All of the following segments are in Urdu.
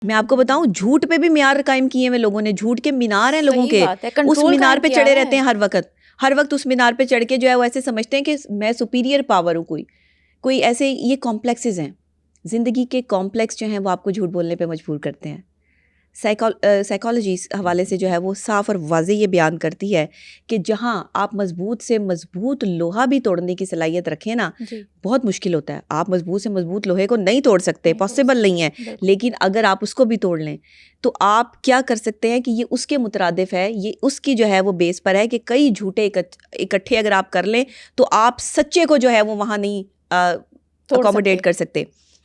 میں آپ کو بتاؤں جھوٹ پہ بھی معیار قائم کیے ہوئے لوگوں نے, جھوٹ کے مینار ہیں لوگوں کے, اس مینار پہ چڑھے رہتے ہیں ہر وقت اس مینار پہ چڑھ کے جو ہے وہ ایسے سمجھتے ہیں کہ میں سپیریئر پاور ہوں. کوئی ایسے یہ کمپلیکسز ہیں, زندگی کے کمپلیکس جو ہیں وہ آپ کو جھوٹ بولنے پہ مجبور کرتے ہیں. سائیکالوجی حوالے سے جو ہے وہ صاف اور واضح یہ بیان کرتی ہے کہ جہاں آپ مضبوط سے مضبوط لوہا بھی توڑنے کی صلاحیت رکھیں نا, بہت مشکل ہوتا ہے. آپ مضبوط سے مضبوط لوہے کو نہیں توڑ سکتے, پاسبل نہیں ہے, لیکن اگر آپ اس کو بھی توڑ لیں تو آپ کیا کر سکتے ہیں کہ یہ اس کے مترادف ہے, یہ اس کی جو ہے وہ بیس پر ہے کہ کئی جھوٹے اکٹھے اگر آپ کر لیں تو آپ سچے کو جو ہے وہ وہاں نہیں اکوموڈیٹ کر سکتے.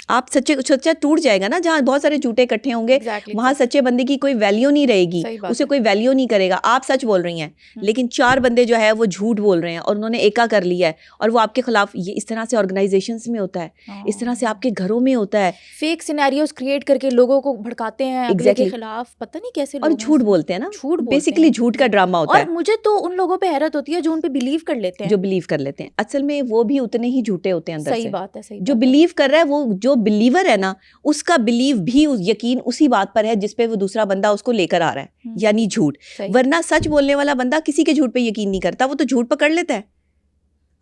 آپ سچا ٹوٹ جائے گا نا, جہاں بہت سارے جھوٹے اکٹھے ہوں گے وہاں سچے بندے کی کوئی ویلیو نہیں رہے گی, اسے کوئی ویلیو نہیں کرے گا. آپ سچ بول رہی ہیں لیکن 4 بندے جو ہے وہ جھوٹ بول رہے ہیں اور انہوں نے ایکا کر لیا ہے اور وہ آپ کے خلاف. یہ اس طرح سے آرگنائزیشنز میں ہوتا ہے, اس طرح سے آپ کے گھروں میں ہوتا ہے. فیک سینیریوز کریٹ کر کے لوگوں کو بھڑکاتے ہیں اگلے کے خلاف, پتہ نہیں کیسے, اور جھوٹ بولتے ہیں نا, بیسیکلی جھوٹ کا ڈرامہ ہوتا ہے. اور مجھے تو ان لوگوں پہ حیرت ہوتی ہے جو ان پہ بلیو کر لیتے ہیں, جو بلیو کر لیتے ہیں. اصل میں وہ بھی اتنے ہی جھوٹے ہوتے ہیں اندر سے. صحیح بات ہے. جو بلیو کر رہا ہے, وہ جو بلیور ہے نا, اس کا بلیو بھی یقین اسی بات پر ہے جس پہ وہ دوسرا بندہ اس کو لے کر آ رہا ہے, یعنی جھوٹ. ورنہ سچ بولنے والا بندہ کسی کے جھوٹ پہ یقین نہیں کرتا, وہ تو جھوٹ پکڑ لیتا ہے.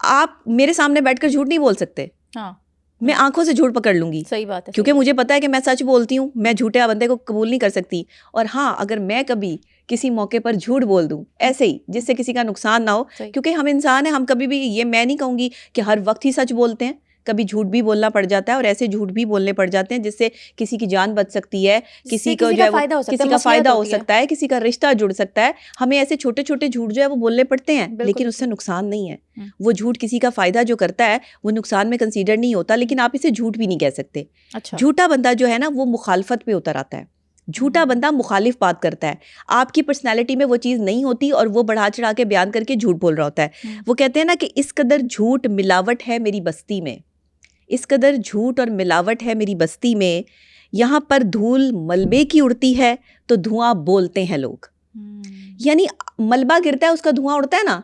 آپ میرے سامنے بیٹھ کر جھوٹ نہیں بول سکتے, میں آنکھوں سے جھوٹ پکڑ لوں گی. صحیح بات ہے, کیونکہ مجھے پتا ہے کہ میں سچ بولتی ہوں, میں جھوٹے بندے کو قبول نہیں کر سکتی. اور ہاں, اگر میں کبھی کسی موقع پر جھوٹ بول دوں ایسے ہی جس سے کسی کا نقصان نہ ہو, کیونکہ ہم انسان ہیں, ہم کبھی بھی, یہ میں نہیں کہوں گی کہ ہر وقت ہی سچ بولتے ہیں, کبھی جھوٹ بھی بولنا پڑ جاتا ہے اور ایسے جھوٹ بھی بولنے پڑ جاتے ہیں جس سے کسی کی جان بچ سکتی ہے, کسی کو جو ہے کسی کا فائدہ ہو سکتا ہے, کسی کا رشتہ جڑ سکتا ہے. ہمیں ایسے چھوٹے چھوٹے جھوٹ جو ہے وہ بولنے پڑتے ہیں, لیکن اس سے نقصان نہیں ہے. وہ جھوٹ کسی کا فائدہ جو کرتا ہے وہ نقصان میں کنسیڈر نہیں ہوتا, لیکن آپ اسے جھوٹ بھی نہیں کہہ سکتے. جھوٹا بندہ جو ہے نا وہ مخالفت پہ اتر آتا ہے. جھوٹا بندہ مخالف بات کرتا ہے, آپ کی پرسنالٹی میں وہ چیز نہیں ہوتی اور وہ بڑھا چڑھا کے بیان کر کے جھوٹ بول رہا ہوتا ہے. وہ کہتے ہیں نا کہ اس قدر جھوٹ ملاوٹ ہے میری بستی میں, اس قدر جھوٹ اور ملاوٹ ہے میری بستی میں, یہاں پر دھول ملبے کی اڑتی ہے تو دھواں بولتے ہیں لوگ. یعنی ملبہ گرتا ہے, اس کا دھواں اڑتا ہے نا,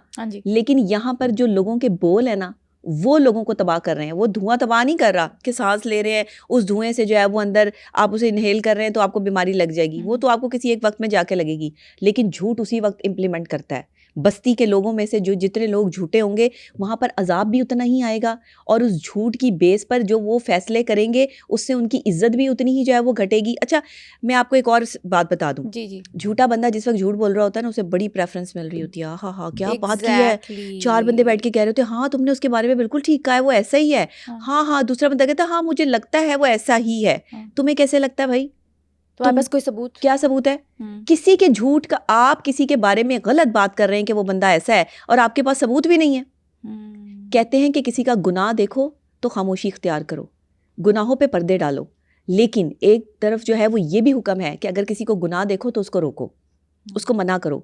لیکن یہاں پر جو لوگوں کے بول ہیں نا وہ لوگوں کو تباہ کر رہے ہیں. وہ دھواں تباہ نہیں کر رہا کہ سانس لے رہے ہیں, اس دھوئیں سے جو ہے وہ اندر آپ اسے انہیل کر رہے ہیں تو آپ کو بیماری لگ جائے گی, وہ تو آپ کو کسی ایک وقت میں جا کے لگے گی, لیکن جھوٹ اسی وقت امپلیمنٹ کرتا ہے. بستی کے لوگوں میں سے جو جتنے لوگ جھوٹے ہوں گے وہاں پر عذاب بھی اتنا ہی آئے گا, اور اس جھوٹ کی بیس پر جو وہ فیصلے کریں گے اس سے ان کی عزت بھی اتنی ہی جو ہے وہ گھٹے گی. اچھا میں آپ کو ایک اور بات بتا دوں, جھوٹا بندہ جس وقت جھوٹ بول رہا ہوتا ہے نا اسے بڑی پریفرنس مل رہی ہوتی ہے. ہاں ہاں کیا بات کی ہے, 4 بندے بیٹھ کے کہہ رہے ہوتے ہیں ہاں تم نے اس کے بارے میں بالکل ٹھیک کہا ہے, وہ ایسا ہی ہے. ہاں ہاں, دوسرا بندہ کہتا ہے ہاں مجھے لگتا ہے وہ ایسا ہی ہے. تمہیں کیسے لگتا ہے بھائی, تمہارے پاس کوئی ثبوت, کیا ثبوت ہے کسی کے جھوٹ کا؟ آپ کسی کے بارے میں غلط بات کر رہے ہیں کہ وہ بندہ ایسا ہے اور آپ کے پاس ثبوت بھی نہیں ہے. کہتے ہیں کہ کسی کا گناہ دیکھو تو خاموشی اختیار کرو, گناہوں پہ پردے ڈالو, لیکن ایک طرف جو ہے وہ یہ بھی حکم ہے کہ اگر کسی کو گناہ دیکھو تو اس کو روکو, اس کو منع کرو.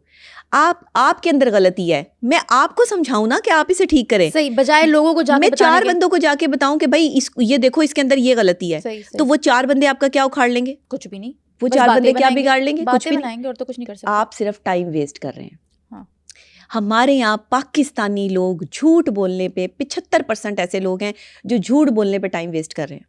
آپ کے اندر غلطی ہے, میں آپ کو سمجھاؤں نا کہ آپ اسے ٹھیک کریں, صحیح, بجائے لوگوں کو میں 4 بندوں کو جا کے بتاؤں کہ بھائی یہ دیکھو اس کے اندر یہ غلطی ہے, تو وہ 4 بندے آپ کا کیا اکھاڑ لیں گے؟ کچھ بھی نہیں. وہ 4 بندے کیا بگاڑ لیں گے؟ کچھ بھی نہیں, اور تو کچھ نہیں کر سکتے. آپ صرف ٹائم ویسٹ کر رہے ہیں. ہمارے یہاں پاکستانی لوگ جھوٹ بولنے پہ 75% ایسے لوگ ہیں جو جھوٹ بولنے پہ ٹائم ویسٹ کر رہے ہیں.